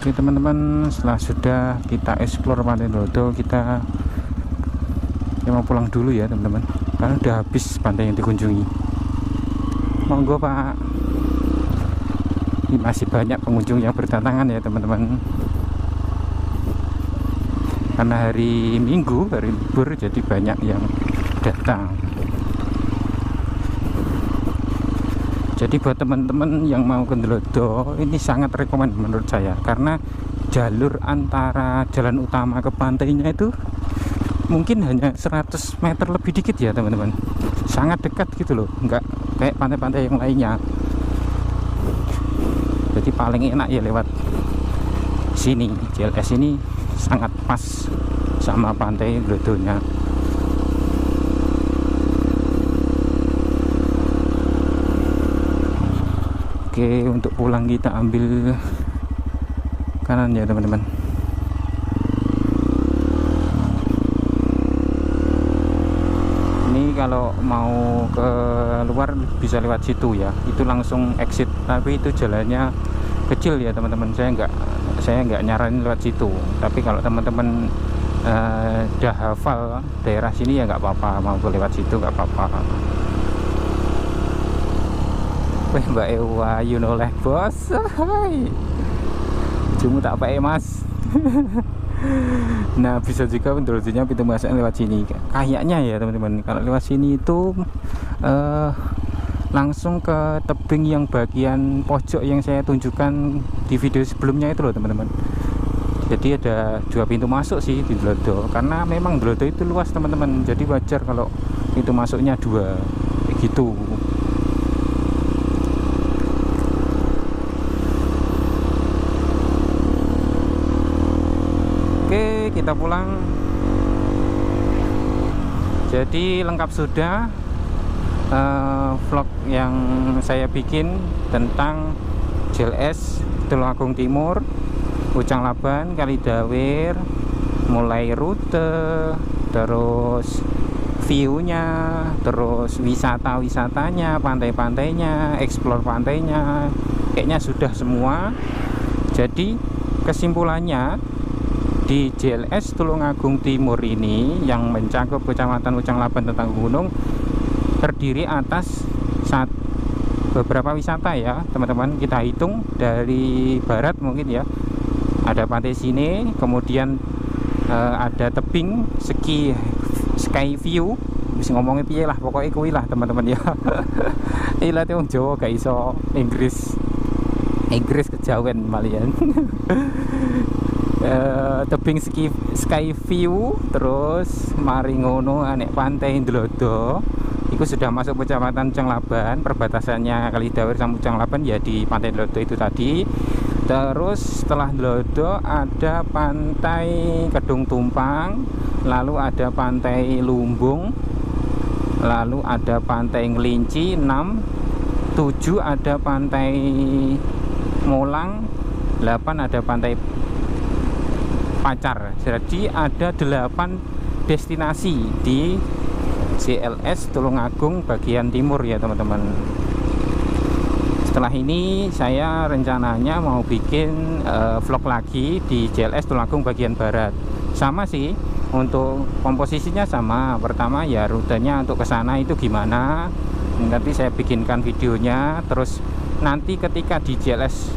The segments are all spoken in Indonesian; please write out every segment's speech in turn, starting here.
Oke teman-teman, setelah sudah kita explore Pantai Ndlodo, kita mau pulang dulu ya teman-teman, karena udah habis pantai yang dikunjungi. Monggo Pak. Ini masih banyak pengunjung yang berdatangan ya teman-teman, karena hari Minggu, hari libur, jadi banyak yang datang. Jadi buat teman-teman yang mau ke Ndlodo, ini sangat rekomend menurut saya, karena jalur antara jalan utama ke pantainya itu mungkin hanya 100 meter lebih dikit ya teman-teman. Sangat dekat gitu loh, nggak kayak pantai-pantai yang lainnya. Jadi paling enak ya lewat sini. JLS ini sangat pas sama pantai Ndlodonya. Oke, untuk pulang kita ambil kanan ya teman-teman. Ini kalau mau ke luar bisa lewat situ ya, itu langsung exit, tapi itu jalannya kecil ya teman-teman. Saya nggak nyaranin lewat situ, tapi kalau teman-teman udah hafal daerah sini ya nggak apa-apa, mau lewat situ nggak apa-apa. Weh Mbak Ewa, you know lah bos. Hai. Cuma tak pakai mas. Nah bisa juga Ndlodonya pintu masuknya lewat sini. Kayaknya ya teman-teman, kalau lewat sini itu langsung ke tebing yang bagian pojok yang saya tunjukkan di video sebelumnya itu loh teman-teman. Jadi ada 2 pintu masuk sih di Ndlodo, karena memang Ndlodo itu luas teman-teman. Jadi wajar kalau pintu masuknya 2 kayak gitu. Oke, kita pulang. Jadi lengkap sudah vlog yang saya bikin tentang JLS Tulungagung Timur, Ujang Laban, Kalidawir, mulai rute, terus view-nya, terus wisata-wisatanya, pantai-pantainya, explore pantainya, kayaknya sudah semua. Jadi kesimpulannya, di JLS Tulungagung Timur ini yang mencakup Kecamatan Ujang Laban, Tetanggung Gunung, terdiri atas beberapa wisata ya teman-teman. Kita hitung dari barat mungkin ya, ada pantai sini, kemudian ada tebing sky view, bisa ngomongin piye lah pokoknya kuwi lah teman-teman ya. Ilah wong Jawa gak iso Inggris kejawen malian. Tebing sky view, terus mari ngono anek pantai Ndlodo itu sudah masuk Kecamatan Ujang Laban. Perbatasannya Kalidawir sama Ujang Laban ya di pantai Ndlodo itu tadi. Terus setelah Ndlodo ada pantai Kedung Tumpang, lalu ada pantai Lumbung, lalu ada pantai Ngelinci 6, 7 ada pantai Molang, 8 ada pantai Pacar. Jadi ada 8 destinasi di JLS Tulungagung bagian timur ya teman-teman. Setelah ini saya rencananya mau bikin vlog lagi di JLS Tulungagung bagian barat. Sama sih, untuk komposisinya sama. Pertama ya rutenya untuk ke sana itu gimana, nanti saya bikinkan videonya. Terus nanti ketika di JLS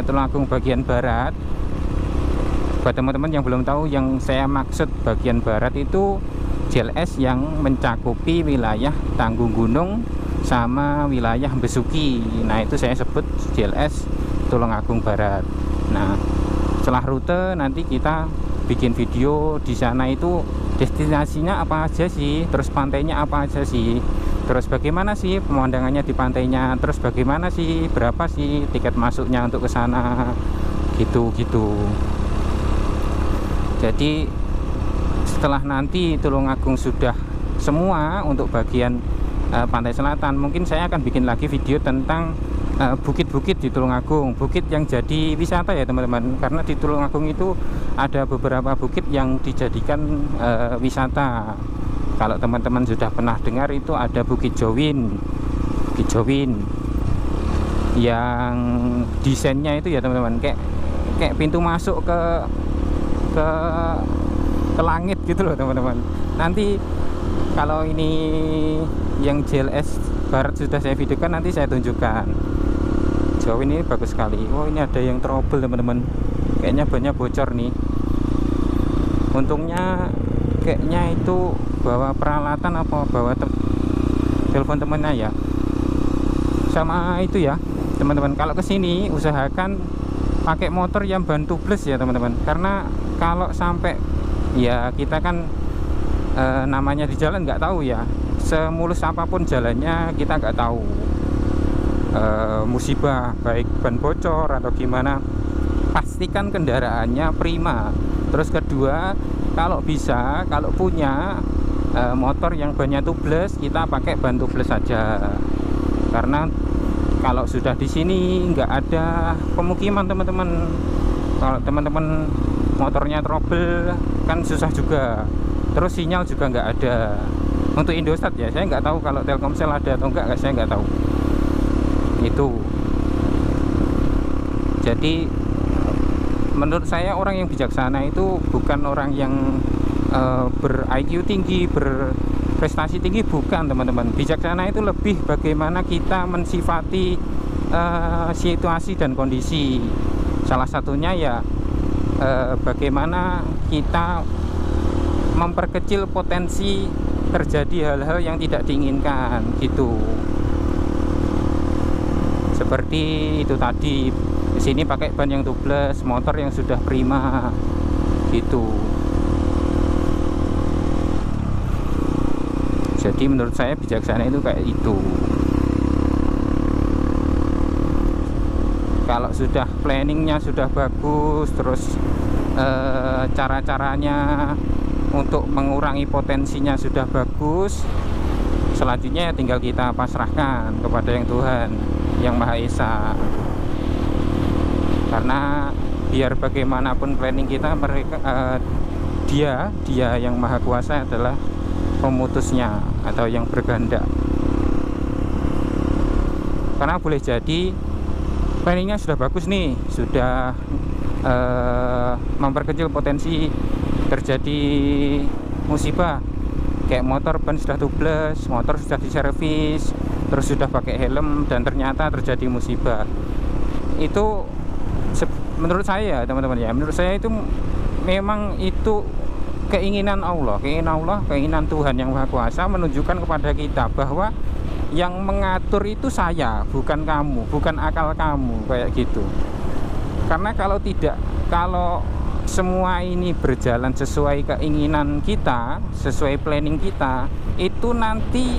Tulungagung bagian barat, buat teman-teman yang belum tahu, yang saya maksud bagian barat itu JLS yang mencakupi wilayah Tanggung Gunung sama wilayah Besuki. Nah itu saya sebut JLS Tulungagung Barat. Nah setelah rute nanti kita bikin video di sana, itu destinasinya apa aja sih, terus pantainya apa aja sih, terus bagaimana sih pemandangannya di pantainya, terus bagaimana sih, berapa sih tiket masuknya untuk ke sana, gitu-gitu. Jadi setelah nanti Tulungagung sudah semua untuk bagian pantai selatan, mungkin saya akan bikin lagi video tentang bukit-bukit di Tulungagung, bukit yang jadi wisata ya teman-teman. Karena di Tulungagung itu ada beberapa bukit yang dijadikan wisata. Kalau teman-teman sudah pernah dengar, itu ada Bukit Jowin yang desainnya itu ya teman-teman kayak kayak pintu masuk ke ke langit gitu loh teman-teman. Nanti kalau ini yang JLS Barat sudah saya videokan, nanti saya tunjukkan. Jauh ini bagus sekali. Oh, ini ada yang trouble teman-teman, kayaknya banyak bocor nih. Untungnya kayaknya itu bawa peralatan apa bawa telepon temennya ya. Sama itu ya teman-teman, kalau kesini usahakan pakai motor yang ban tubeless ya teman-teman, karena kalau sampai ya kita kan namanya di jalan nggak tahu ya, semulus apapun jalannya kita nggak tahu, musibah baik ban bocor atau gimana, pastikan kendaraannya prima. Terus kedua, kalau bisa, kalau punya motor yang bannya tubeless, kita pakai ban tubeless saja, karena kalau sudah di sini nggak ada pemukiman teman-teman. Kalau teman-teman motornya trouble kan susah juga, terus sinyal juga nggak ada. Untuk Indosat ya, saya nggak tahu kalau Telkomsel ada atau enggak, saya nggak tahu itu. Jadi menurut saya orang yang bijaksana itu bukan orang yang ber-IQ tinggi, berprestasi tinggi, bukan teman-teman. Bijaksana itu lebih bagaimana kita mensifati situasi dan kondisi. Salah satunya ya bagaimana kita memperkecil potensi terjadi hal-hal yang tidak diinginkan gitu. Seperti itu tadi, di sini pakai ban yang tubeless, motor yang sudah prima gitu. Jadi menurut saya bijaksana itu kayak itu. Kalau sudah planningnya sudah bagus, terus cara-caranya untuk mengurangi potensinya sudah bagus, selanjutnya tinggal kita pasrahkan kepada yang Tuhan yang Maha Esa. Karena biar bagaimanapun planning kita, dia yang Maha Kuasa adalah pemutusnya atau yang berkehendak. Karena boleh jadi planningnya sudah bagus nih, sudah memperkecil potensi terjadi musibah, kayak motor ban sudah tubeless, motor sudah diservis, terus sudah pakai helm, dan ternyata terjadi musibah. Itu menurut saya teman-teman ya, menurut saya itu memang itu keinginan Allah, keinginan Tuhan yang Maha Kuasa menunjukkan kepada kita bahwa yang mengatur itu saya, bukan kamu, bukan akal kamu, kayak gitu. Karena kalau semua ini berjalan sesuai keinginan kita, sesuai planning kita, itu nanti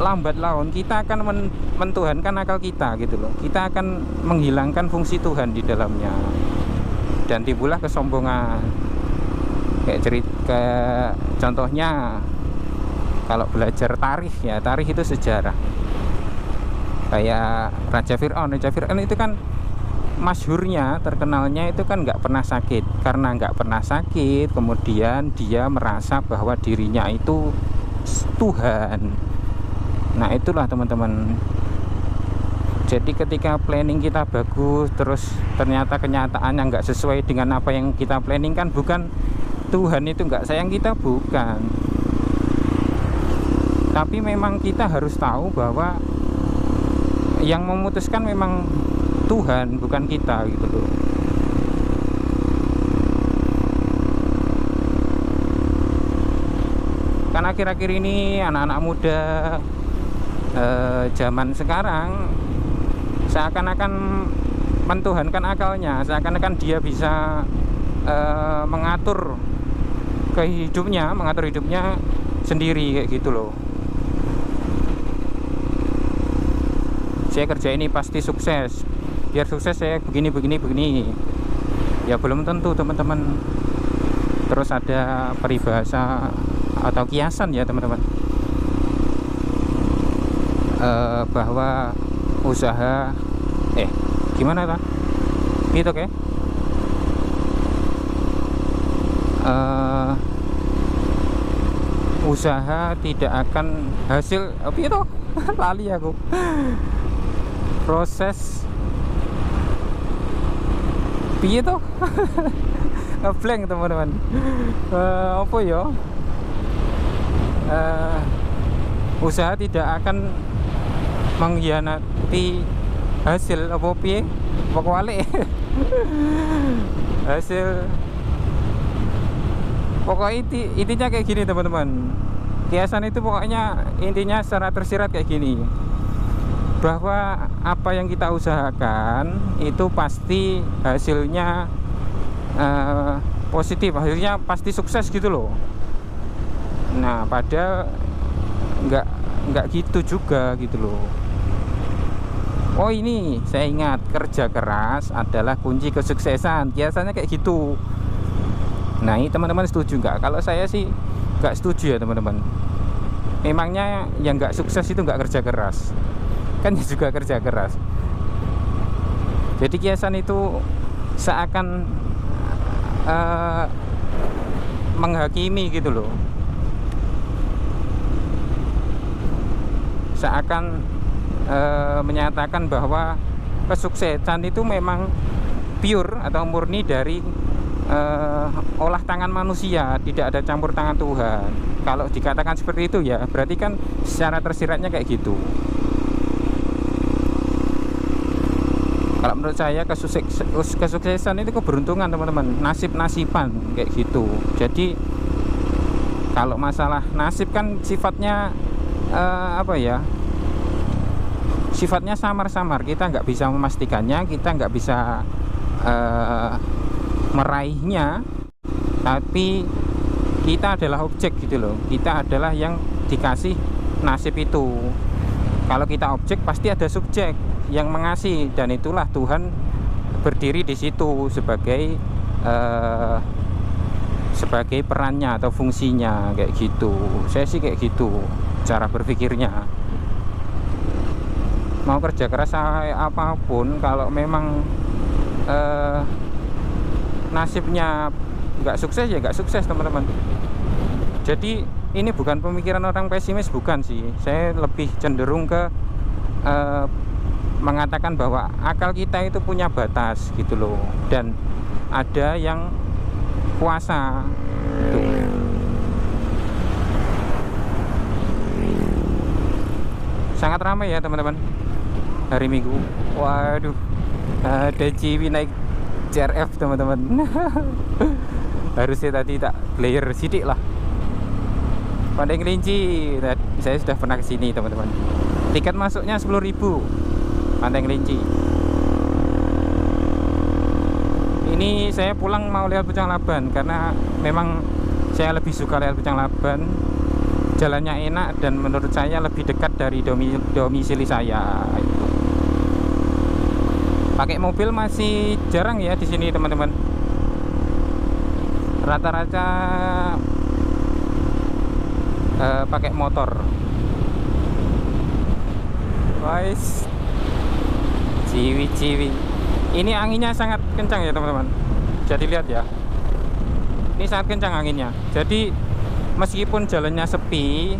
lambat laun kita akan mentuhankan akal kita gitu loh. Kita akan menghilangkan fungsi Tuhan di dalamnya, dan timbullah kesombongan. Kayak contohnya kalau belajar tarikh ya, tarikh itu sejarah. Kayak Raja Fir'aun itu kan masyhurnya, terkenalnya itu kan nggak pernah sakit. Karena nggak pernah sakit, kemudian dia merasa bahwa dirinya itu Tuhan. Nah itulah teman-teman. Jadi ketika planning kita bagus, terus ternyata kenyataannya nggak sesuai dengan apa yang kita planning, kan bukan Tuhan itu nggak sayang kita, bukan. Tapi memang kita harus tahu bahwa yang memutuskan memang Tuhan, bukan kita gitu loh. Karena akhir-akhir ini anak-anak muda zaman sekarang seakan-akan mentuhankan akalnya, seakan-akan dia bisa mengatur hidupnya sendiri kayak gitu loh. Saya kerja ini pasti sukses, biar sukses saya begini. Ya belum tentu teman-teman. Terus ada peribahasa atau kiasan ya teman-teman, bahwa usaha gimana ta gitu kayak usaha tidak akan hasil apa itu lali aku. piye toh? Ngeblank teman-teman. Apa ya? Usaha tidak akan mengkhianati hasil apa piye? Pokoknya hasil pokoknya intinya kayak gini teman-teman. Kiasan itu pokoknya intinya secara tersirat kayak gini, bahwa apa yang kita usahakan itu pasti hasilnya positif, hasilnya pasti sukses gitu loh. Nah padahal nggak gitu juga gitu loh. Oh ini saya ingat, kerja keras adalah kunci kesuksesan, biasanya kayak gitu. Nah ini teman-teman setuju nggak? Kalau saya sih nggak setuju ya teman-teman. Memangnya yang nggak sukses itu nggak kerja keras, kan juga kerja keras. Jadi kiasan itu seakan menghakimi gitu loh, seakan menyatakan bahwa kesuksesan itu memang pure atau murni dari olah tangan manusia, tidak ada campur tangan Tuhan. Kalau dikatakan seperti itu ya berarti kan secara tersiratnya kayak gitu. Kalau menurut saya kesuksesan itu keberuntungan teman-teman, nasib-nasiban kayak gitu. Jadi kalau masalah nasib kan sifatnya apa ya, sifatnya samar-samar, kita nggak bisa memastikannya, kita nggak bisa meraihnya, tapi kita adalah objek gitu loh. Kita adalah yang dikasih nasib itu. Kalau kita objek pasti ada subjek yang mengasih, dan itulah Tuhan berdiri di situ sebagai sebagai perannya atau fungsinya kayak gitu. Saya sih kayak gitu cara berpikirnya. Mau kerja keras apapun, kalau memang nasibnya nggak sukses ya nggak sukses teman-teman. Jadi ini bukan pemikiran orang pesimis, bukan sih. Saya lebih cenderung ke mengatakan bahwa akal kita itu punya batas gitu loh, dan ada yang kuasa tuh. Sangat ramai ya teman-teman hari Minggu. Waduh, ada Ciwi naik CRF teman-teman. Harusnya tadi tak layer sidik lah. Pandai Kelinci, saya sudah pernah kesini teman-teman. Tiket masuknya 10.000 Pandai Kelinci. Ini saya pulang mau lihat Pucang Laban, karena memang saya lebih suka lihat Pucang Laban. Jalannya enak dan menurut saya lebih dekat dari domisili saya. Pakai mobil masih jarang ya di sini teman-teman. Rata-rata pakai motor. Guys, ciwi-ciwi. Ini anginnya sangat kencang ya teman-teman. Jadi lihat ya, ini sangat kencang anginnya. Jadi meskipun jalannya sepi,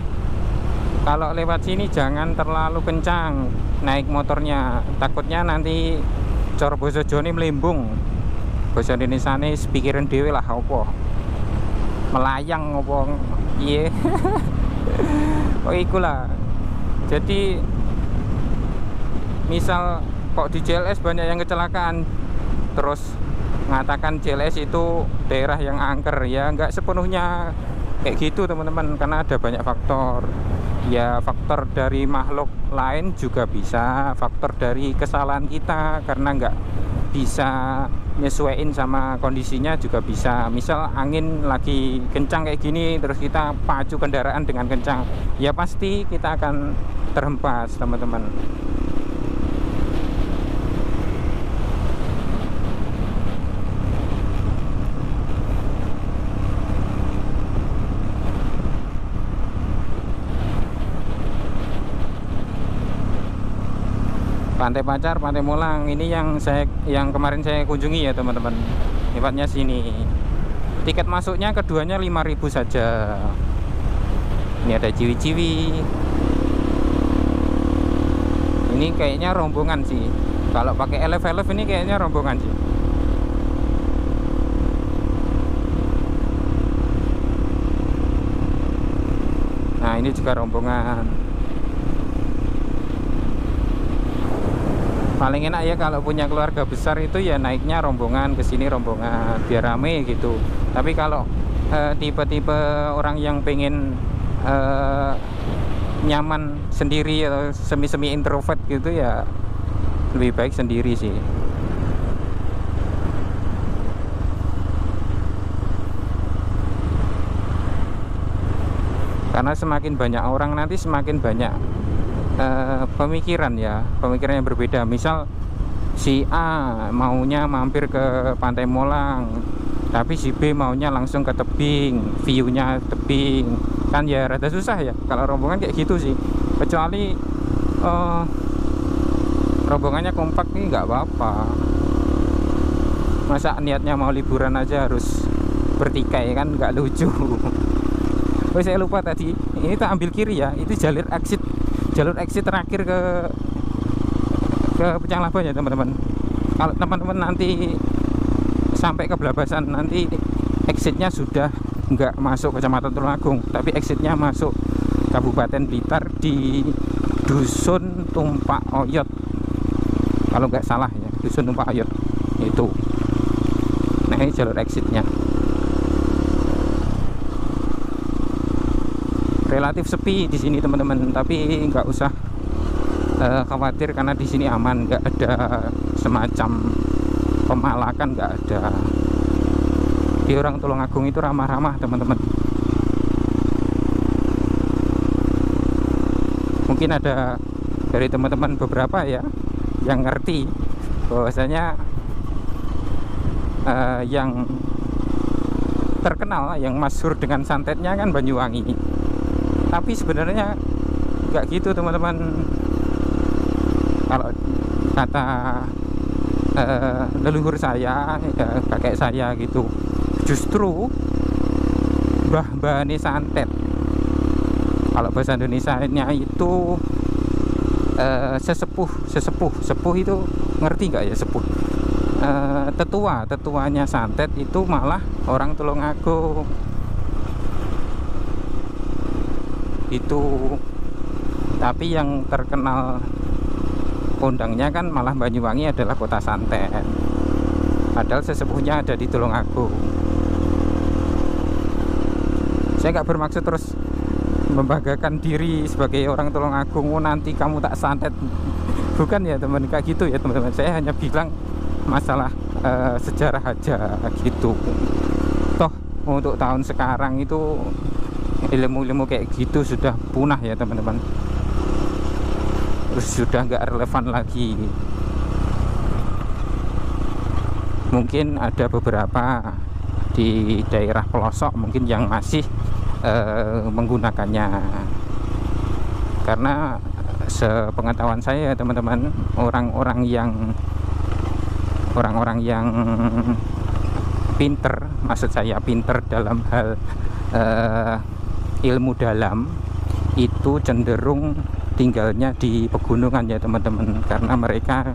kalau lewat sini jangan terlalu kencang naik motornya. Takutnya nanti cor basa Jone melembung. Basa Indonesiane pikiran dhewe lah apa. Melayang apa piye. Oh ikulah. Jadi misal kok di JLS banyak yang kecelakaan, terus mengatakan JLS itu daerah yang angker, ya nggak sepenuhnya kayak gitu teman-teman, karena ada banyak faktor. Ya faktor dari makhluk lain juga bisa, faktor dari kesalahan kita karena nggak bisa nyesuaiin sama kondisinya juga bisa. Misal angin lagi kencang kayak gini terus kita pacu kendaraan dengan kencang, ya pasti kita akan terhempas teman-teman. Pantai Pacar, Pantai Molang, ini yang kemarin saya kunjungi ya teman-teman. Tempatnya sini. Tiket masuknya keduanya 5.000 saja. Ini ada ciwi-ciwi. Ini kayaknya rombongan sih. Kalau pakai elef-elef ini kayaknya rombongan sih. ini juga rombongan. Paling enak ya kalau punya keluarga besar itu ya naiknya rombongan ke sini, rombongan biar rame gitu. Tapi kalau tipe-tipe orang yang pengen nyaman sendiri atau semi-semi introvert gitu ya lebih baik sendiri sih. Karena semakin banyak orang nanti semakin banyak pemikiran yang berbeda. Misal si A maunya mampir ke Pantai Molang, tapi si B maunya langsung ke tebing, view-nya tebing, kan ya rada susah ya kalau rombongan kayak gitu sih. Kecuali rombongannya kompak nih nggak apa-apa. Masa niatnya mau liburan aja harus bertikai, kan nggak lucu. Oh, saya lupa tadi, ini kita ambil kiri ya, itu jalur exit terakhir ke Pucang Labuan ya teman-teman. Kalau teman-teman nanti sampai ke Blabasan, nanti exitnya sudah nggak masuk Kecamatan Tulungagung, tapi exitnya masuk Kabupaten Blitar di Dusun Tumpak Oyot, kalau nggak salah ya, Dusun Tumpak Oyot itu. Nah, ini jalur exitnya. Relatif sepi di sini teman-teman, tapi nggak usah khawatir karena di sini aman, nggak ada semacam pemalakan, nggak ada. Di orang Tulungagung itu ramah-ramah teman-teman. Mungkin ada dari teman-teman beberapa ya yang ngerti bahwasanya yang terkenal, yang masyhur dengan santetnya kan Banyuwangi. Tapi sebenarnya nggak gitu teman-teman. Kalau kata leluhur saya, ya, kakek saya gitu, justru mbah-mbah ini santet. Kalau bahasa Indonesianya itu sesepuh itu, ngerti nggak ya sepuh? Tetuanya santet itu malah orang Tulungagung itu. Tapi yang terkenal kondangnya kan malah Banyuwangi adalah kota santet, padahal sesepuhnya ada di Tulungagung. Saya nggak bermaksud terus membanggakan diri sebagai orang Tulungagung, nanti kamu tak santet, bukan ya teman, kayak gitu ya teman-teman. Saya hanya bilang masalah sejarah aja gitu. Toh untuk tahun sekarang itu ilmu-ilmu kayak gitu sudah punah ya teman-teman, terus sudah nggak relevan lagi. Mungkin ada beberapa di daerah pelosok mungkin yang masih menggunakannya, karena sepengetahuan saya teman-teman, orang-orang yang pinter, maksud saya pinter dalam hal ilmu dalam, itu cenderung tinggalnya di pegunungan ya teman-teman, karena mereka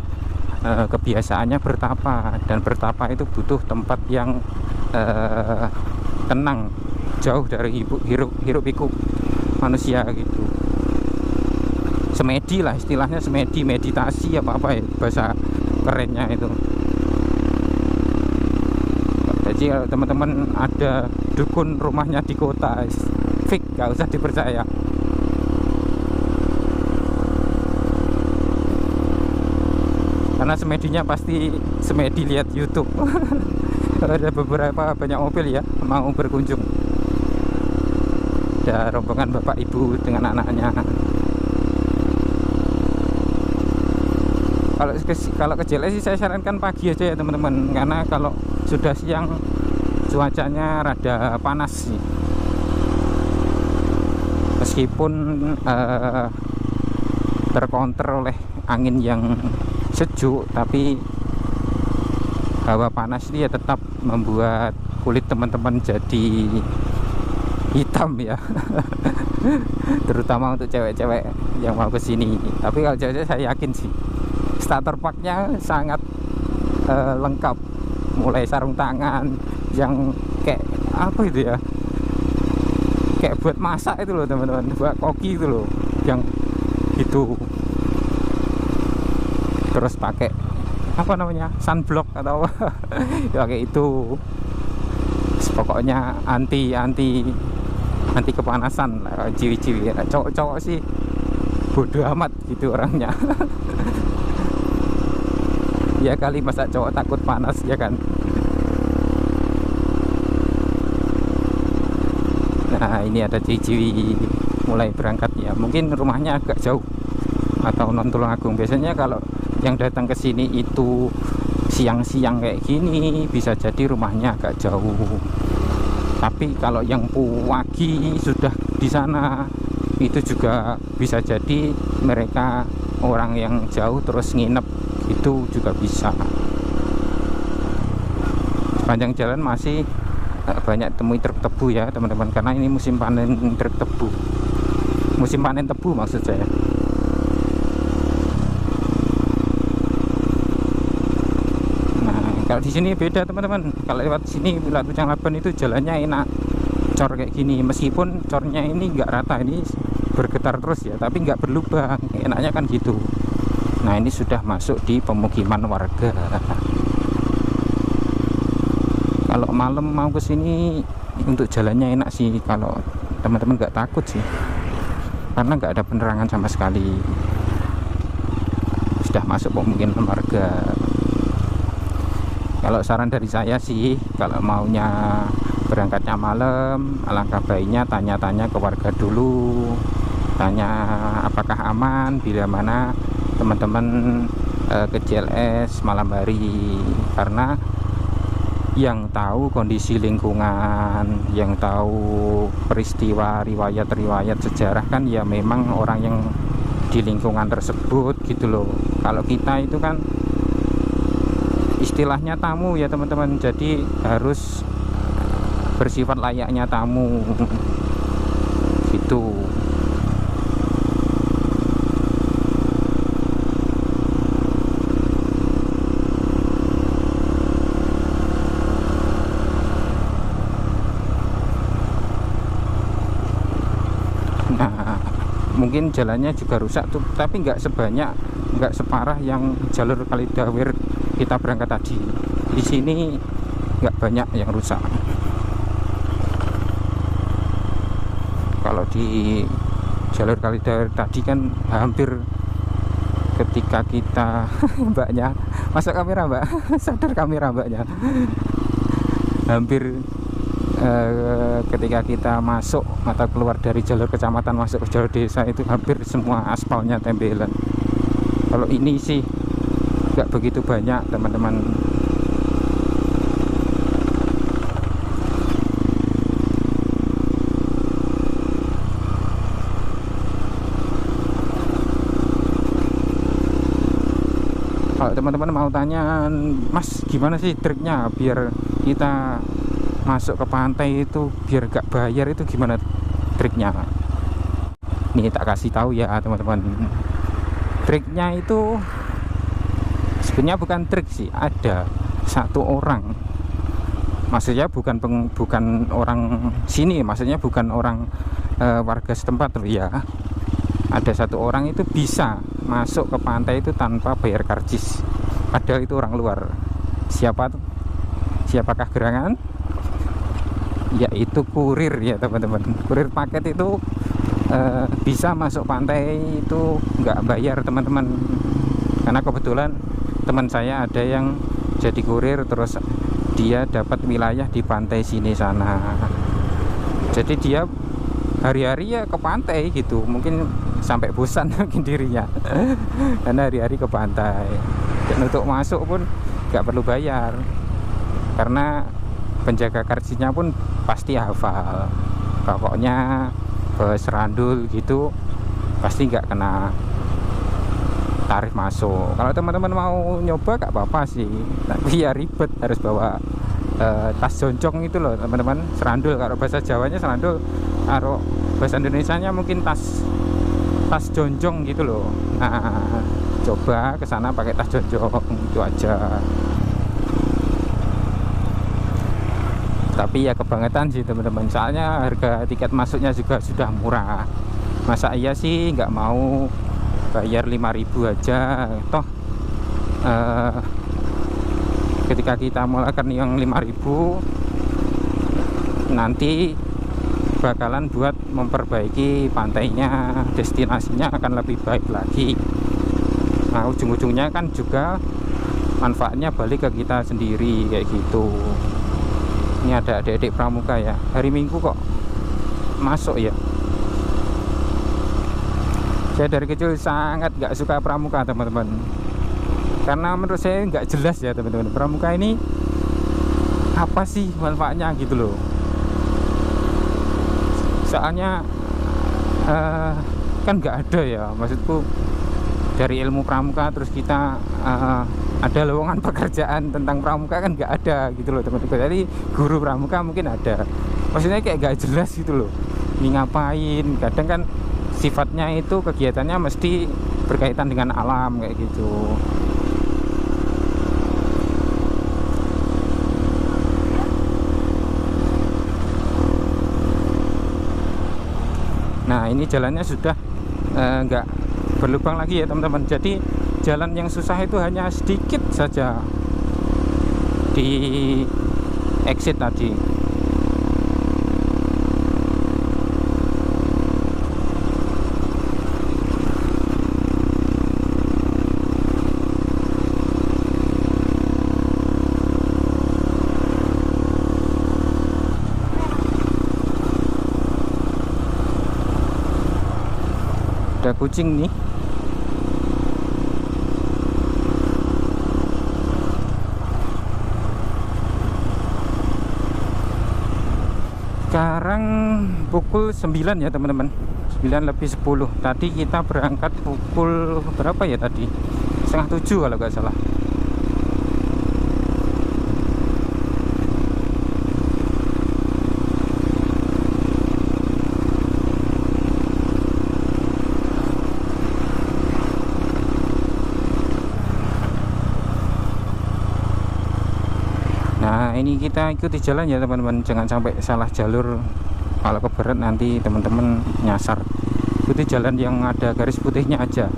kebiasaannya bertapa, dan bertapa itu butuh tempat yang tenang, jauh dari hiruk pikuk manusia gitu. Semedi lah istilahnya, semedi, meditasi apa ya bahasa kerennya itu. Jadi kalau teman-teman ada dukun rumahnya di kota, fix, gak usah dipercaya. Karena semedinya pasti semedi lihat YouTube. Ada beberapa banyak mobil ya mau berkunjung, ada rombongan bapak ibu dengan anaknya. Kalau ke JLS sih saya sarankan pagi aja ya teman-teman, karena kalau sudah siang cuacanya rada panas sih. Meskipun terkonter oleh angin yang sejuk, tapi hawa panas ini ya tetap membuat kulit teman-teman jadi hitam ya. Terutama untuk cewek-cewek yang mau kesini. Tapi kalau cewek-cewek saya yakin sih starter packnya sangat lengkap, mulai sarung tangan yang kayak apa itu ya, kayak buat masak itu loh teman-teman, buat koki itu loh yang itu. Terus pakai apa namanya, sunblock atau apa ya kayak itu. Pokoknya anti kepanasan lah ciwi-ciwi. Cowok-cowok sih bodoh amat gitu orangnya. Ya kali, masa cowok takut panas ya kan. Nah ini ada ciwi-ciwi mulai berangkat ya, mungkin rumahnya agak jauh atau non Tulungagung. Biasanya kalau yang datang ke sini itu siang-siang kayak gini bisa jadi rumahnya agak jauh. Tapi kalau yang pagi sudah di sana itu juga bisa jadi mereka orang yang jauh terus nginep, itu juga bisa. Sepanjang jalan masih banyak temui truk tebu ya teman-teman, karena ini musim panen truk tebu, musim panen tebu maksud saya. Kalau di sini beda teman-teman. Kalau lewat sini lewat Pucang Laban itu jalannya enak, cor kayak gini. Meskipun cornya ini nggak rata, ini bergetar terus ya, tapi nggak berlubang. Enaknya kan gitu. Nah ini sudah masuk di pemukiman warga. Kalau malam mau ke sini untuk jalannya enak sih, kalau teman-teman nggak takut sih, karena nggak ada penerangan sama sekali. Sudah masuk pemukiman warga. Kalau saran dari saya sih, kalau maunya berangkatnya malam, alangkah baiknya tanya-tanya ke warga dulu, tanya apakah aman bila mana teman-teman ke CLS malam hari. Karena yang tahu kondisi lingkungan, yang tahu peristiwa, riwayat-riwayat sejarah kan ya memang orang yang di lingkungan tersebut gitu loh. Kalau kita itu kan istilahnya tamu ya teman-teman, jadi harus bersifat layaknya tamu gitu. Nah mungkin jalannya juga rusak tuh, tapi nggak separah yang jalur Kalidawir kita berangkat tadi. Di sini nggak banyak yang rusak. Kalau di jalur Kalidawir tadi kan hampir ketika kita mbaknya masuk kamera mbak, sadar kamera mbaknya, hampir ketika kita masuk atau keluar dari jalur kecamatan masuk ke jalur desa itu hampir semua aspalnya tembelan. Kalau ini sih nggak begitu banyak teman-teman. Kalau teman-teman mau tanya, Mas gimana sih triknya biar kita masuk ke pantai itu biar gak bayar, itu gimana triknya? Nih tak kasih tahu ya teman-teman. Triknya itu sebenarnya bukan trik sih, ada satu orang, maksudnya bukan orang sini, maksudnya bukan orang warga setempat loh ya. Ada satu orang itu bisa masuk ke pantai itu tanpa bayar karcis, padahal itu orang luar. Siapakah gerangan? Yaitu kurir ya teman-teman. Kurir paket itu bisa masuk pantai itu nggak bayar teman-teman, karena kebetulan teman saya ada yang jadi kurir, terus dia dapat wilayah di pantai sini sana. Jadi dia hari-hari ya ke pantai gitu, mungkin sampai bosan mungkin dirinya karena hari-hari ke pantai. Dan untuk masuk pun nggak perlu bayar, karena penjaga karcisnya pun pasti hafal. Pokoknya serandul gitu pasti nggak kena tarif masuk. Kalau teman-teman mau nyoba gak apa-apa sih, tapi ya ribet, harus bawa tas joncong itu loh teman-teman. Serandul, kalau bahasa Jawanya serandul, kalau bahasa Indonesianya mungkin tas joncong gitu loh. Nah coba ke sana pakai tas joncong, itu aja. Tapi ya kebangetan sih teman-teman, soalnya harga tiket masuknya juga sudah murah. Masa iya sih nggak mau bayar 5.000 aja, toh ketika kita mulakan yang 5.000 nanti bakalan buat memperbaiki pantainya, destinasinya akan lebih baik lagi. Nah ujung-ujungnya kan juga manfaatnya balik ke kita sendiri kayak gitu. Ini ada adik-adik pramuka ya, hari Minggu kok masuk ya. Saya dari kecil sangat gak suka pramuka teman-teman, karena menurut saya nggak jelas ya teman-teman. Pramuka ini apa sih manfaatnya gitu loh. Soalnya kan nggak ada ya, maksudku dari ilmu pramuka terus kita ada lowongan pekerjaan tentang pramuka kan nggak ada gitu loh teman-teman. Jadi guru pramuka mungkin ada, maksudnya kayak nggak jelas gitu loh ini ngapain. Kadang kan sifatnya itu kegiatannya mesti berkaitan dengan alam kayak gitu. Nah ini jalannya sudah nggak berlubang lagi ya teman-teman. Jadi jalan yang susah itu hanya sedikit saja di exit tadi. Ada kucing nih. Sekarang pukul 9 ya teman-teman, 9:10. Tadi kita berangkat pukul berapa ya tadi? 6:30 kalau nggak salah. Nah ini kita ikuti jalan ya teman-teman, jangan sampai salah jalur. Kalau keberat nanti teman-teman nyasar. Ikuti jalan yang ada garis putihnya aja.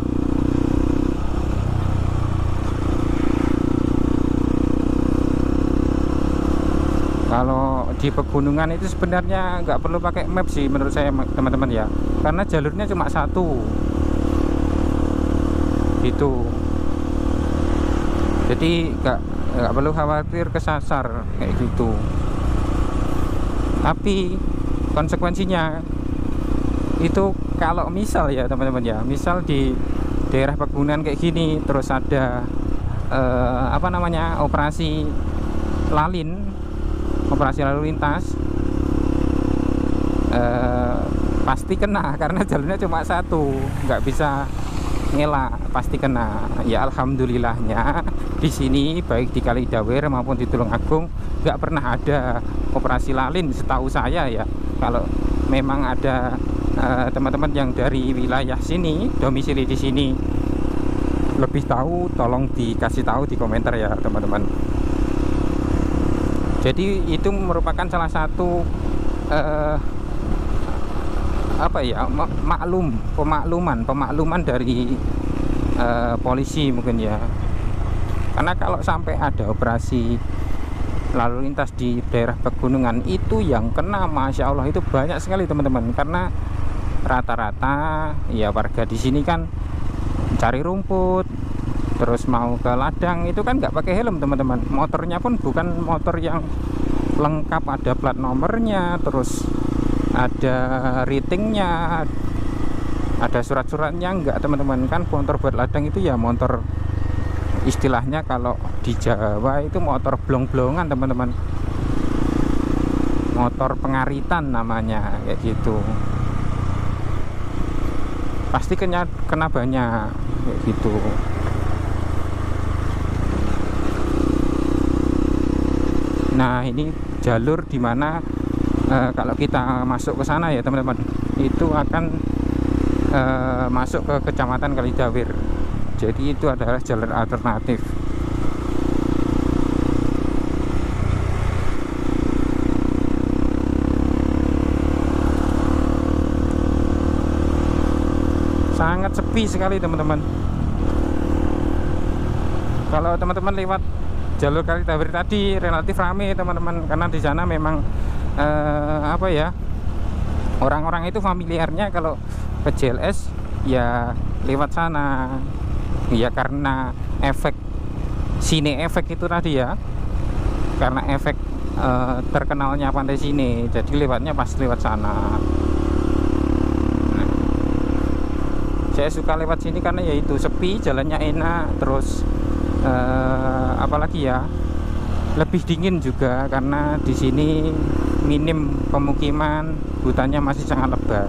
Kalau di pegunungan itu sebenarnya nggak perlu pakai map sih menurut saya teman-teman ya, karena jalurnya cuma satu gitu. Jadi nggak perlu khawatir kesasar kayak gitu. Tapi konsekuensinya itu kalau misal ya teman-teman ya, misal di daerah pegunungan kayak gini terus ada apa namanya, operasi lalu lintas, pasti kena karena jalurnya cuma satu, nggak bisa ngelak, pasti kena. Ya alhamdulillahnya di sini baik di Kalidawer maupun di Tulungagung nggak pernah ada operasi lalin setahu saya ya. Kalau memang ada teman-teman yang dari wilayah sini, domisili di sini, lebih tahu, tolong dikasih tahu di komentar ya teman-teman. Jadi itu merupakan salah satu apa ya, pemakluman dari polisi mungkin ya. Karena kalau sampai ada operasi lalu lintas di daerah pegunungan itu yang kena, masya Allah itu banyak sekali teman-teman. Karena rata-rata ya warga di sini kan cari rumput, terus mau ke ladang itu kan nggak pakai helm teman-teman. Motornya pun bukan motor yang lengkap, ada plat nomornya, terus ada ratingnya, ada surat-suratnya, enggak teman-teman. Kan motor buat ladang itu ya motor, istilahnya kalau di Jawa itu motor blong-blongan teman-teman, motor pengaritan namanya kayak gitu. Pasti kena banyak kayak gitu. Nah ini jalur dimana kalau kita masuk ke sana ya teman-teman, itu akan masuk ke Kecamatan Kalidawer. Jadi itu adalah jalur alternatif. sepi sekali teman-teman. Kalau teman-teman lewat jalur Kalitabri tadi relatif ramai teman-teman, karena di sana memang apa ya, orang-orang itu familiarnya kalau ke JLS ya lewat sana ya, karena efek sine efek itu tadi ya, karena efek terkenalnya Pantai Sine, jadi lewatnya pas lewat sana. Nah, saya suka lewat sini karena yaitu sepi, jalannya enak, terus apalagi ya, lebih dingin juga karena di sini minim pemukiman, hutannya masih sangat lebar.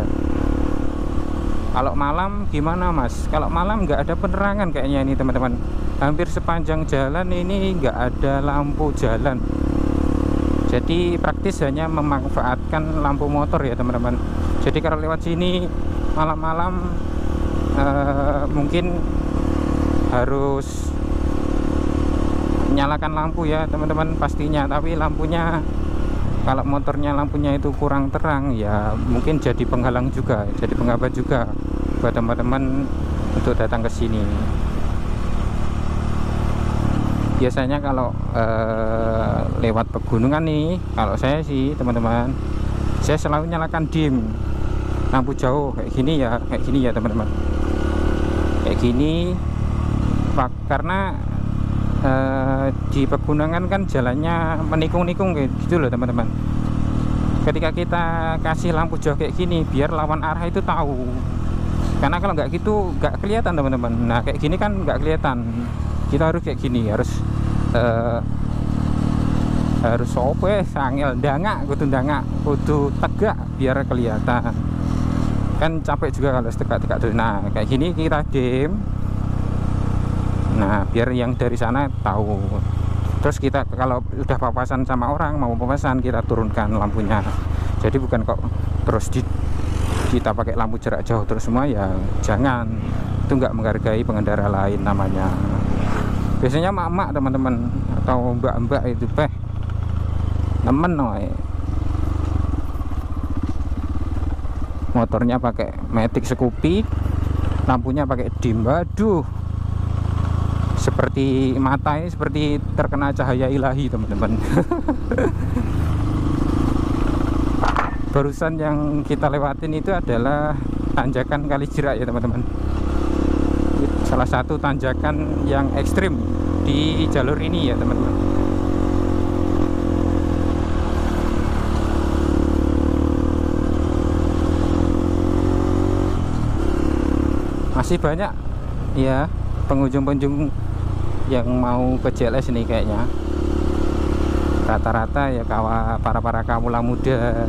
Kalau malam gimana Mas? Kalau malam nggak ada penerangan kayaknya ini teman-teman. Hampir sepanjang jalan ini nggak ada lampu jalan. Jadi praktis hanya memanfaatkan lampu motor ya teman-teman. Jadi kalau lewat sini malam-malam mungkin harus nyalakan lampu ya teman-teman pastinya. Tapi lampunya, kalau motornya lampunya itu kurang terang ya, mungkin jadi penghalang juga, jadi penghambat juga buat teman-teman untuk datang ke sini. Biasanya kalau lewat pegunungan nih, kalau saya sih teman-teman, saya selalu nyalakan dim, lampu jauh kayak gini ya teman-teman, kayak gini karena di pegunungan kan jalannya menikung-nikung gitu loh teman-teman. Ketika kita kasih lampu jauh kayak gini, biar lawan arah itu tahu, karena kalau nggak gitu nggak kelihatan teman-teman. Nah kayak gini kan nggak kelihatan, kita harus kayak gini, harus sope sangel dangak kudu tegak biar kelihatan. Kan capek juga kalau tegak-tegak dulu. Nah kayak gini kita dim, nah biar yang dari sana tahu. Terus kita kalau udah papasan sama orang, mau papasan, kita turunkan lampunya. Jadi bukan kok terus kita pakai lampu jarak jauh terus semua ya, jangan. Itu nggak menghargai pengendara lain namanya. Biasanya mak-mak teman-teman, atau mbak-mbak itu temen motornya pakai Matic Scoopy, lampunya pakai dim. Waduh, seperti mata ini seperti terkena cahaya ilahi teman-teman. Barusan yang kita lewatin itu adalah tanjakan Kalijerak ya teman-teman. Salah satu tanjakan yang ekstrim di jalur ini ya teman-teman. Masih banyak ya pengunjung-pengunjung yang mau ke JLS ini kayaknya. Rata-rata ya para kawula muda.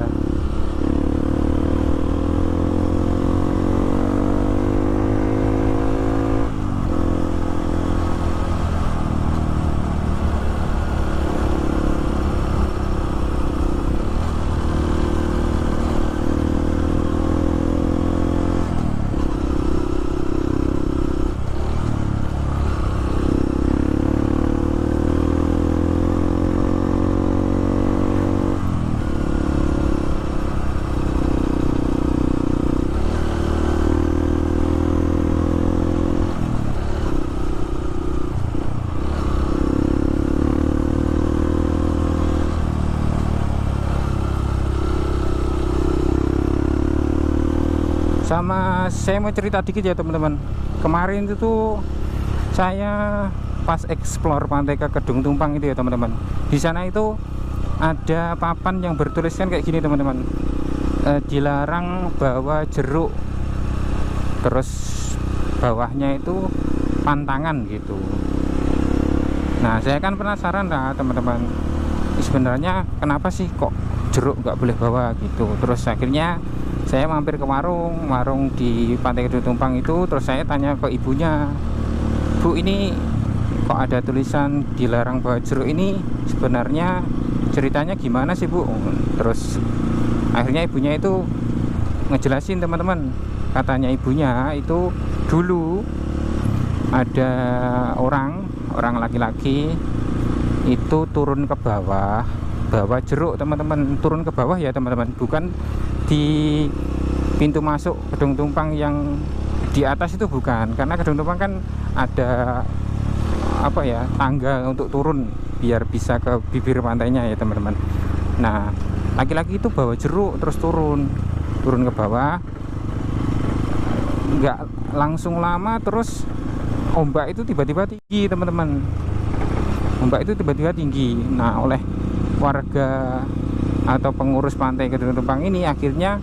Sama saya mau cerita dikit ya teman-teman. Kemarin itu tuh saya pas explore Pantai Kedung Tumpang itu ya teman-teman. Di sana itu ada papan yang bertuliskan kayak gini teman-teman. Dilarang bawa jeruk. Terus bawahnya itu pantangan gitu. Nah saya kan penasaran lah teman-teman, sebenarnya kenapa sih kok jeruk nggak boleh bawa gitu. Terus akhirnya saya mampir ke warung di Pantai Kedung Tumpang itu. Terus saya tanya ke ibunya, Bu ini kok ada tulisan dilarang bawa jeruk, ini sebenarnya ceritanya gimana sih Bu? Terus akhirnya ibunya itu ngejelasin teman-teman. Katanya ibunya itu dulu ada orang laki-laki itu turun ke bawah bawa jeruk teman-teman. Turun ke bawah ya teman-teman, bukan di pintu masuk Kedung Tumpang yang Di atas itu bukan, karena Kedung Tumpang kan ada apa ya, tangga untuk turun biar bisa ke bibir pantainya ya teman-teman. Nah, laki-laki itu bawa jeruk terus turun ke bawah, nggak langsung lama terus ombak itu tiba-tiba tinggi teman-teman. Ombak itu tiba-tiba tinggi. Nah, oleh warga atau pengurus pantai Kedung Tumpang ini akhirnya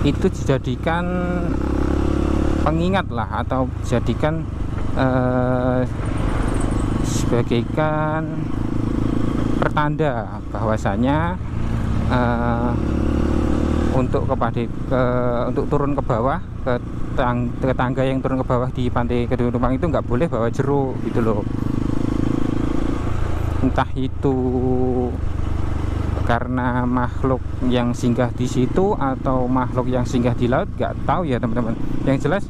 itu dijadikan pengingat lah, atau dijadikan sebagaikan pertanda bahwasanya untuk untuk turun ke bawah ke tangga yang turun ke bawah di pantai Kedung Tumpang itu nggak boleh bawa jeruk gitu loh. Entah itu karena makhluk yang singgah di situ atau makhluk yang singgah di laut, nggak tahu ya teman-teman. Yang jelas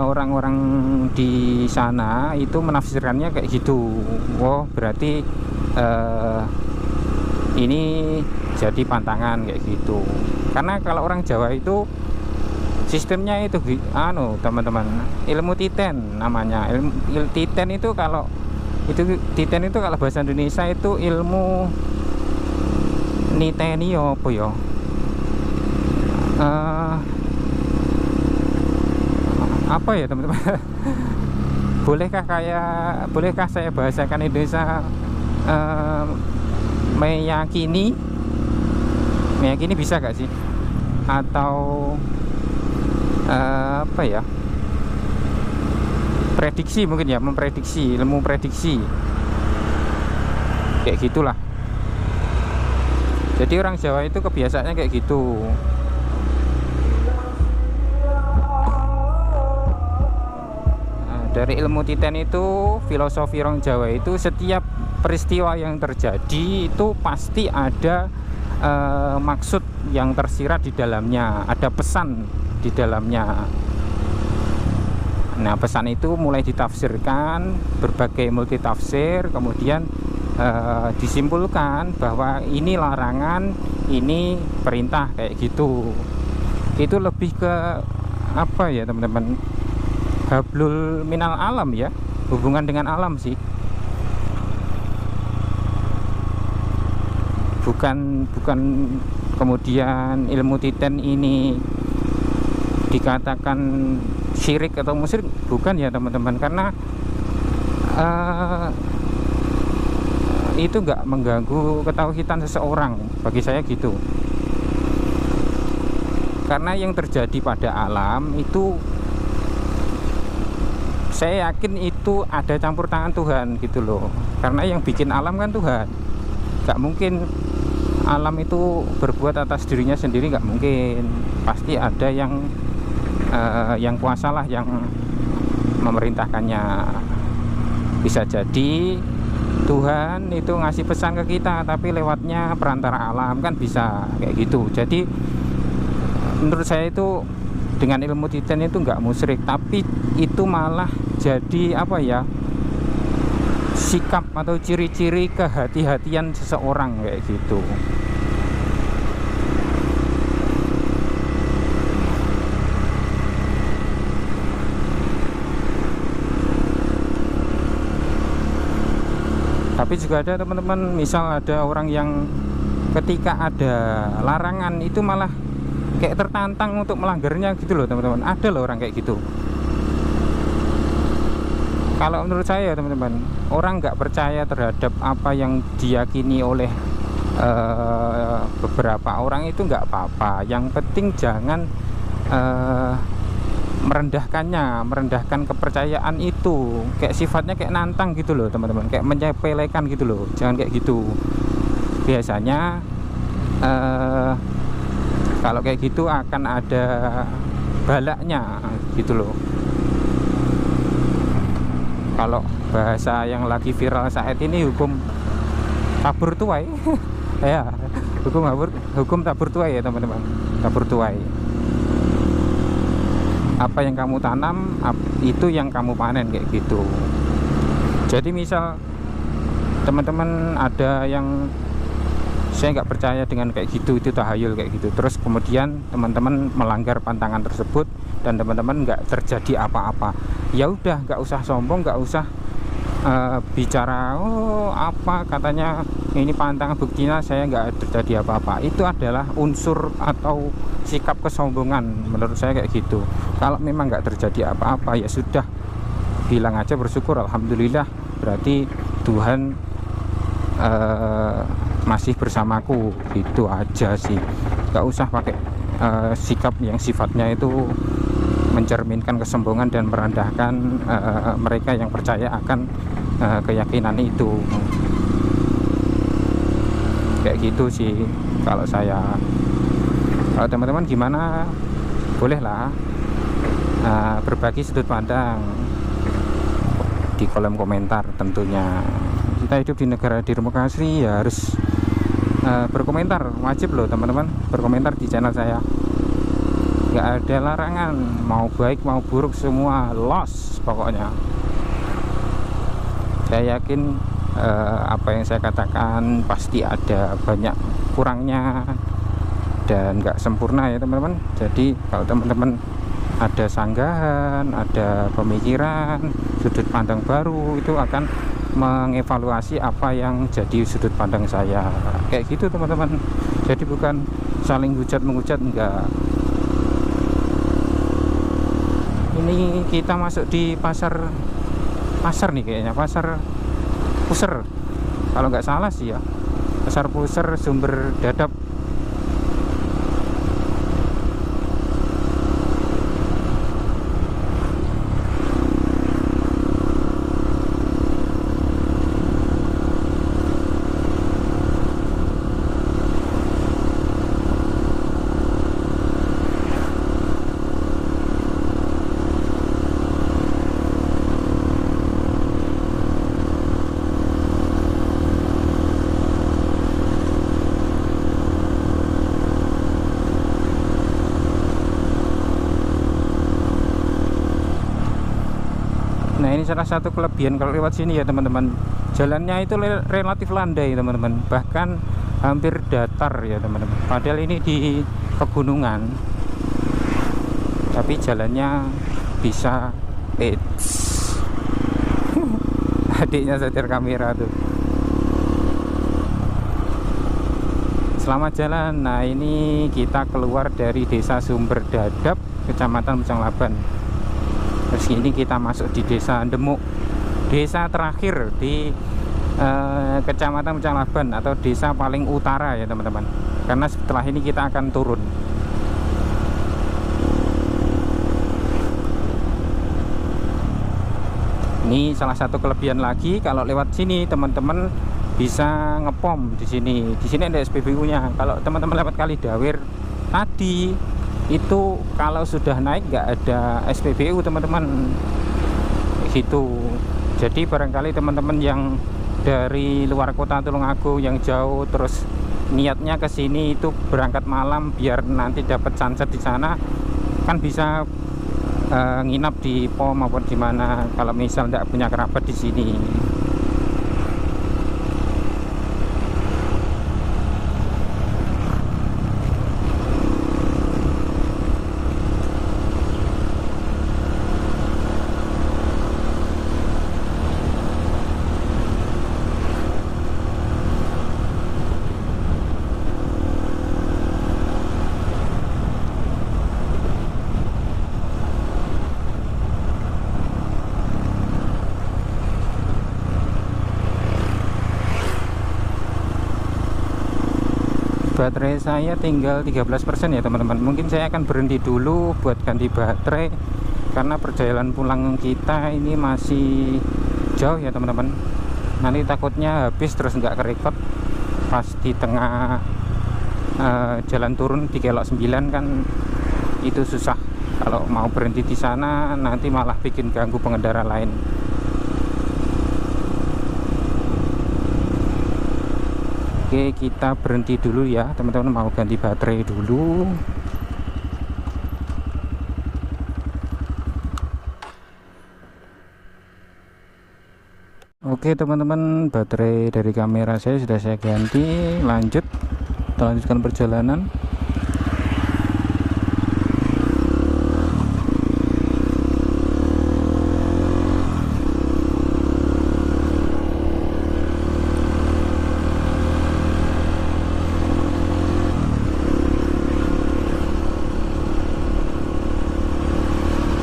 orang-orang di sana itu menafsirkannya kayak gitu. Oh, berarti ini jadi pantangan kayak gitu. Karena kalau orang Jawa itu sistemnya itu teman-teman, ilmu titen namanya. Ilmu titen itu kalau bahasa Indonesia itu ilmu niteni apa ya? Apa ya teman-teman? Bolehkah saya bahasakan Indonesia? Meyakini bisa gak sih? Atau apa ya? Prediksi mungkin ya, memprediksi, ilmu prediksi kayak gitulah. Jadi orang Jawa itu kebiasaannya kayak gitu. Dari ilmu titen itu, filosofi orang Jawa itu, setiap peristiwa yang terjadi itu pasti ada maksud yang tersirat di dalamnya, ada pesan di dalamnya. Nah, pesan itu mulai ditafsirkan berbagai multi tafsir, kemudian disimpulkan bahwa ini larangan, ini perintah kayak gitu. Itu lebih ke apa ya teman-teman? Hablul minal alam ya, hubungan dengan alam sih. Bukan kemudian ilmu titen ini dikatakan syirik atau musyrik, bukan ya teman-teman, karena itu nggak mengganggu ketauhidan seseorang, bagi saya gitu. Karena yang terjadi pada alam itu saya yakin itu ada campur tangan Tuhan gitu loh. Karena yang bikin alam kan Tuhan. Gak mungkin alam itu berbuat atas dirinya sendiri, gak mungkin. Pasti ada yang kuasalah yang memerintahkannya. Bisa jadi Tuhan itu ngasih pesan ke kita, tapi lewatnya perantara alam, kan bisa kayak gitu. Jadi menurut saya itu dengan ilmu titen itu nggak musyrik, tapi itu malah jadi apa ya, sikap atau ciri-ciri kehati-hatian seseorang kayak gitu. Tapi juga ada teman-teman, misal ada orang yang ketika ada larangan itu malah kayak tertantang untuk melanggarnya gitu loh teman-teman. Ada loh orang kayak gitu. Kalau menurut saya teman-teman, orang nggak percaya terhadap apa yang diyakini oleh beberapa orang itu nggak apa-apa. Yang penting jangan merendahkan kepercayaan itu, kayak sifatnya kayak nantang gitu loh teman-teman, kayak menyepelekan gitu loh. Jangan kayak gitu. Biasanya kalau kayak gitu akan ada balaknya gitu loh. Kalau bahasa yang lagi viral saat ini, hukum tabur tuai. Ya, hukum tabur tuai ya teman-teman. Tabur tuai. Apa yang kamu tanam, itu yang kamu panen kayak gitu. Jadi misal teman-teman ada yang Saya nggak percaya dengan kayak gitu, itu tahayul kayak gitu. Terus kemudian teman-teman melanggar pantangan tersebut dan teman-teman nggak terjadi apa-apa, ya udah, nggak usah sombong, nggak usah bicara oh apa katanya ini pantangan, buktinya saya nggak terjadi apa-apa. Itu adalah unsur atau sikap kesombongan menurut saya kayak gitu. Kalau memang nggak terjadi apa-apa, ya sudah, bilang aja bersyukur, alhamdulillah, berarti Tuhan masih bersamaku, gitu aja sih. Nggak usah pakai sikap yang sifatnya itu mencerminkan kesombongan dan merendahkan mereka yang percaya akan keyakinan itu. Kayak gitu sih kalau saya. Kalau teman-teman gimana, bolehlah berbagi sudut pandang di kolom komentar tentunya. Kita hidup di negara demokrasi, ya harus berkomentar, wajib loh teman-teman, berkomentar di channel saya. Nggak ada larangan, mau baik mau buruk semua los pokoknya. Saya yakin apa yang saya katakan pasti ada banyak kurangnya dan nggak sempurna ya teman-teman. Jadi kalau teman-teman ada sanggahan, ada pemikiran, sudut pandang baru, itu akan mengevaluasi apa yang jadi sudut pandang saya. Kayak gitu teman-teman. Jadi bukan saling hujat-menghujat, enggak. Ini kita masuk di pasar nih kayaknya, pasar Puser kalau nggak salah sih ya, pasar Puser Sumber Dadap. Nah, ini salah satu kelebihan kalau lewat sini ya teman-teman. Jalannya itu relatif landai teman-teman, bahkan hampir datar ya teman-teman. Padahal ini di pegunungan, tapi jalannya bisa adiknya setir kamera tuh. Selamat jalan. Nah, ini kita keluar dari desa Sumber Dadap, Kecamatan Pucanglaban. Terus ini kita masuk di desa Demuk, desa terakhir di Kecamatan Pucanglaban atau desa paling utara ya teman-teman. Karena setelah ini kita akan turun. Ini salah satu kelebihan lagi, kalau lewat sini teman-teman bisa ngepom di sini. Di sini ada SPBU-nya. Kalau teman-teman lewat Kalidawir tadi itu, kalau sudah naik nggak ada SPBU teman-teman, gitu. Jadi barangkali teman-teman yang dari luar kota Tulungagung yang jauh, terus niatnya ke sini itu berangkat malam biar nanti dapat sunset di sana, kan bisa nginap di pom maupun di mana kalau misal tidak punya kerabat di sini. Baterai saya tinggal 13% ya teman-teman. Mungkin saya akan berhenti dulu buat ganti baterai, karena perjalanan pulang kita ini masih jauh ya teman-teman. Nanti takutnya habis terus nggak kerekod pas di tengah jalan turun di Kelok 9, kan itu susah. Kalau mau berhenti di sana nanti malah bikin ganggu pengendara lain. Oke, kita berhenti dulu ya teman-teman, mau ganti baterai dulu. Oke teman-teman, baterai dari kamera saya sudah saya ganti. Lanjut, kita lanjutkan perjalanan.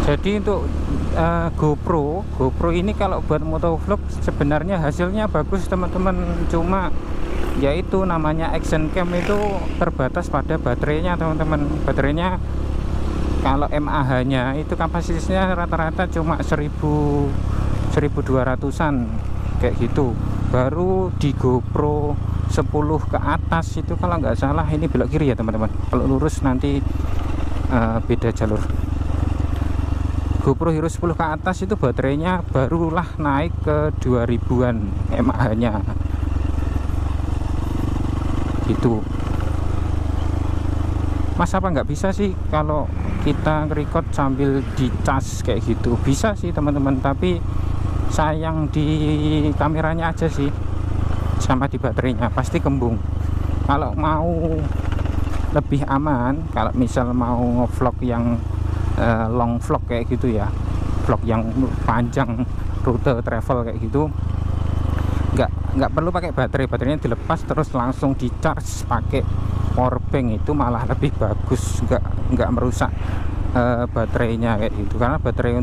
Jadi untuk GoPro ini kalau buat motovlog sebenarnya hasilnya bagus teman-teman, cuma yaitu namanya action cam itu terbatas pada baterainya teman-teman. Baterainya kalau mAh nya itu kapasitasnya rata-rata cuma 1200-an kayak gitu. Baru di GoPro 10 ke atas itu kalau nggak salah, ini belok kiri ya teman-teman, kalau lurus nanti beda jalur. GoPro Hero 10 ke atas itu baterainya barulah naik ke 2000-an mAh nya gitu. Mas, apa nggak bisa sih kalau kita record sambil dicas kayak gitu? Bisa sih teman-teman, tapi sayang di kameranya aja sih, sama di baterainya pasti kembung. Kalau mau lebih aman, kalau misal mau vlog yang long vlog kayak gitu ya, vlog yang panjang, rute travel kayak gitu, nggak perlu pakai baterainya dilepas terus langsung di charge pakai power bank, itu malah lebih bagus, nggak merusak baterainya kayak gitu. Karena baterai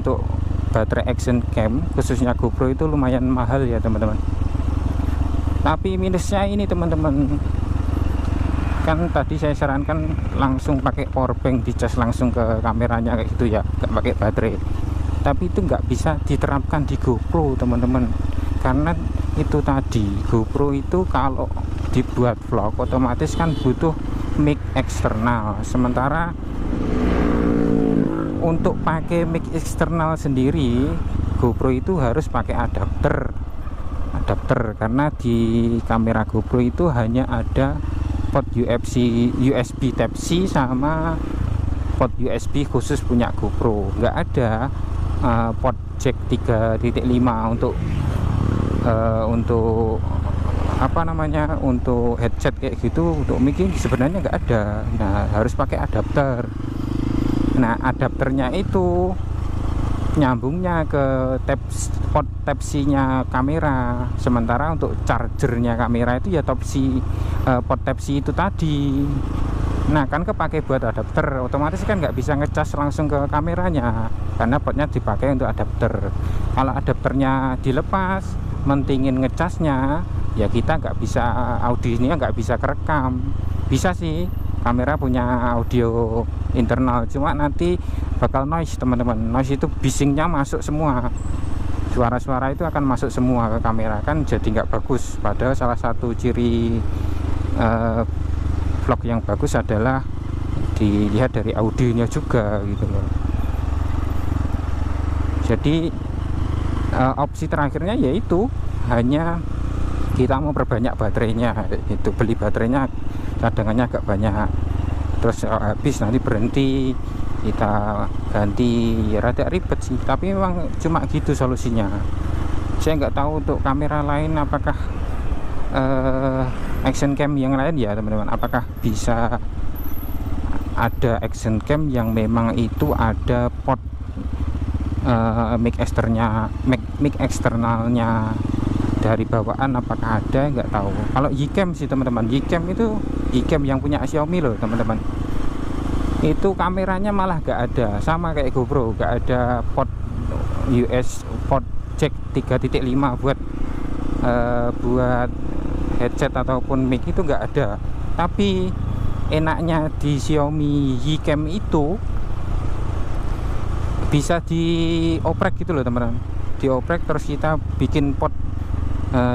action cam khususnya GoPro itu lumayan mahal ya teman-teman. Tapi minusnya ini teman-teman, kan tadi saya sarankan langsung pakai power bank, dicas langsung ke kameranya kayak gitu ya, nggak pakai baterai. Tapi itu nggak bisa diterapkan di GoPro teman-teman, karena itu tadi GoPro itu kalau dibuat vlog otomatis kan butuh mic eksternal. Sementara untuk pakai mic eksternal sendiri GoPro itu harus pakai adapter, karena di kamera GoPro itu hanya ada port USB Type-C sama port USB khusus punya GoPro. Nggak ada port jack 3.5 untuk apa namanya, untuk headset kayak gitu. Untuk mic sebenarnya nggak ada. Nah, harus pakai adapter. Nah, adapternya itu nyambungnya ke port Type-C nya kamera. Sementara untuk chargernya kamera itu ya port Type-C itu tadi. Nah, kan kepake buat adapter, otomatis kan nggak bisa ngecas langsung ke kameranya karena portnya dipakai untuk adapter. Kalau adapternya dilepas, mentingin ngecasnya, ya kita nggak bisa, audionya nggak bisa kerekam. Bisa sih, kamera punya audio internal, cuma nanti bakal noise teman-teman. Noise itu bisingnya masuk semua, suara-suara itu akan masuk semua ke kamera, kan jadi nggak bagus. Padahal salah satu ciri vlog yang bagus adalah dilihat dari audionya juga gitu loh. Jadi opsi terakhirnya yaitu hanya kita mau perbanyak baterainya, itu beli baterainya cadangannya agak banyak, terus habis nanti berhenti kita ganti. Ya rada ribet sih, tapi memang cuma gitu solusinya. Saya nggak tahu untuk kamera lain apakah action cam yang lain ya teman-teman, apakah bisa ada action cam yang memang itu ada port mic eksternalnya dari bawaan, apakah ada, nggak tahu. Kalau Ycam sih teman-teman, Ycam yang punya Xiaomi loh teman-teman, itu kameranya malah nggak ada, sama kayak GoPro, nggak ada port jack 3.5 buat headset ataupun mic, itu nggak ada. Tapi enaknya di Xiaomi Ycam itu bisa dioprek gitu loh teman-teman, dioprek terus kita bikin port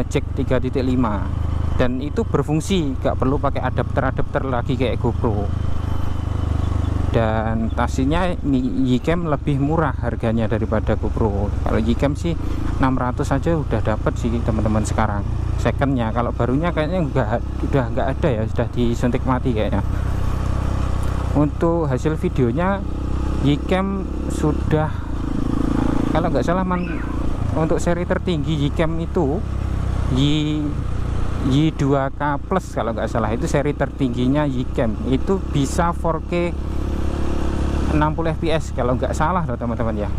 jack 3.5 dan itu berfungsi, nggak perlu pakai adapter lagi kayak GoPro. Dan pastinya Ycam lebih murah harganya daripada GoPro. Kalau Ycam sih 600 saja udah dapat sih teman-teman sekarang secondnya. Kalau barunya kayaknya udah nggak ada ya, sudah disuntik mati kayaknya. Untuk hasil videonya Ycam sudah, kalau nggak salah untuk seri tertinggi Ycam itu Y2K Plus kalau nggak salah, itu seri tertingginya Ycam, itu bisa 4K 60 fps kalau nggak salah loh teman-teman ya,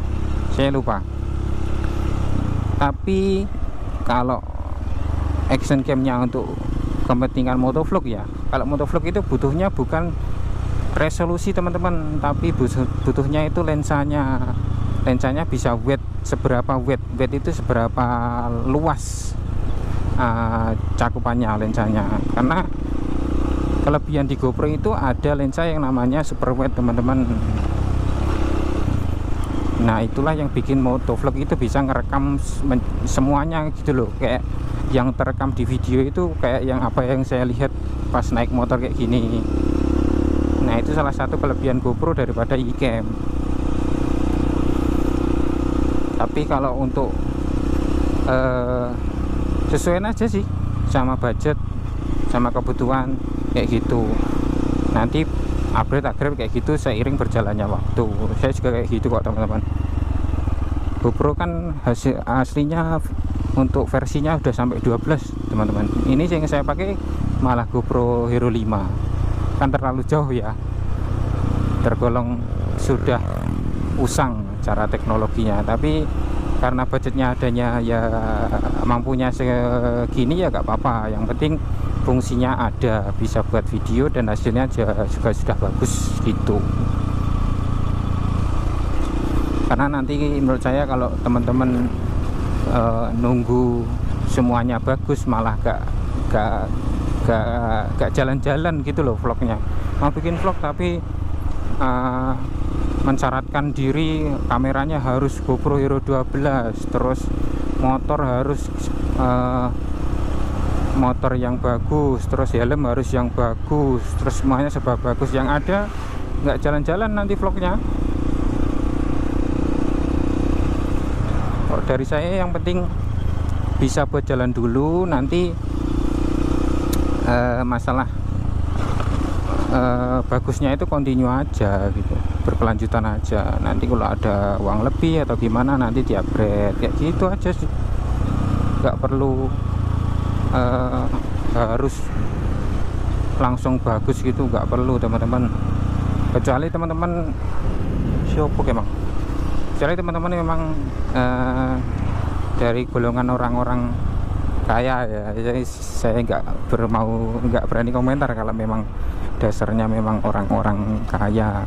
saya lupa. Tapi kalau action camnya untuk kepentingan motovlog ya, kalau motovlog itu butuhnya bukan resolusi teman-teman, tapi butuhnya itu lensanya bisa wide, seberapa wide itu seberapa luas cakupannya lensanya. Karena kelebihan di GoPro itu ada lensa yang namanya super wide teman-teman. Nah itulah yang bikin motovlog itu bisa ngerekam semuanya gitu loh, kayak yang terekam di video itu kayak yang apa yang saya lihat pas naik motor kayak gini. Nah itu salah satu kelebihan GoPro daripada Ycam. Tapi kalau untuk sesuaiin aja sih sama budget, sama kebutuhan kayak gitu. Nanti upgrade kayak gitu seiring berjalannya waktu. Saya juga kayak gitu kok teman-teman. GoPro kan hasil aslinya untuk versinya udah sampai 12 teman-teman. Ini yang saya pakai malah GoPro Hero 5, kan terlalu jauh ya, tergolong sudah usang cara teknologinya. Tapi karena budgetnya adanya ya mampunya segini ya gak apa-apa, yang penting fungsinya ada, bisa buat video dan hasilnya juga sudah bagus gitu. Karena nanti menurut saya kalau teman-teman nunggu semuanya bagus malah gak jalan-jalan gitu loh vlognya. Mau bikin vlog tapi mensyaratkan diri kameranya harus GoPro Hero 12, terus motor harus motor yang bagus, terus helm harus yang bagus, terus semuanya serba bagus, yang ada nggak jalan-jalan nanti vlognya. Kalau dari saya yang penting bisa buat jalan dulu, nanti masalah bagusnya itu kontinu aja gitu, berkelanjutan aja. Nanti kalau ada uang lebih atau gimana nanti di upgrade kayak gitu aja sih, nggak perlu harus langsung bagus gitu, nggak perlu teman-teman. Kecuali teman-teman siapa emang, kecuali teman-teman memang dari golongan orang-orang kaya ya. Jadi saya nggak berani komentar kalau memang dasarnya memang orang-orang kaya.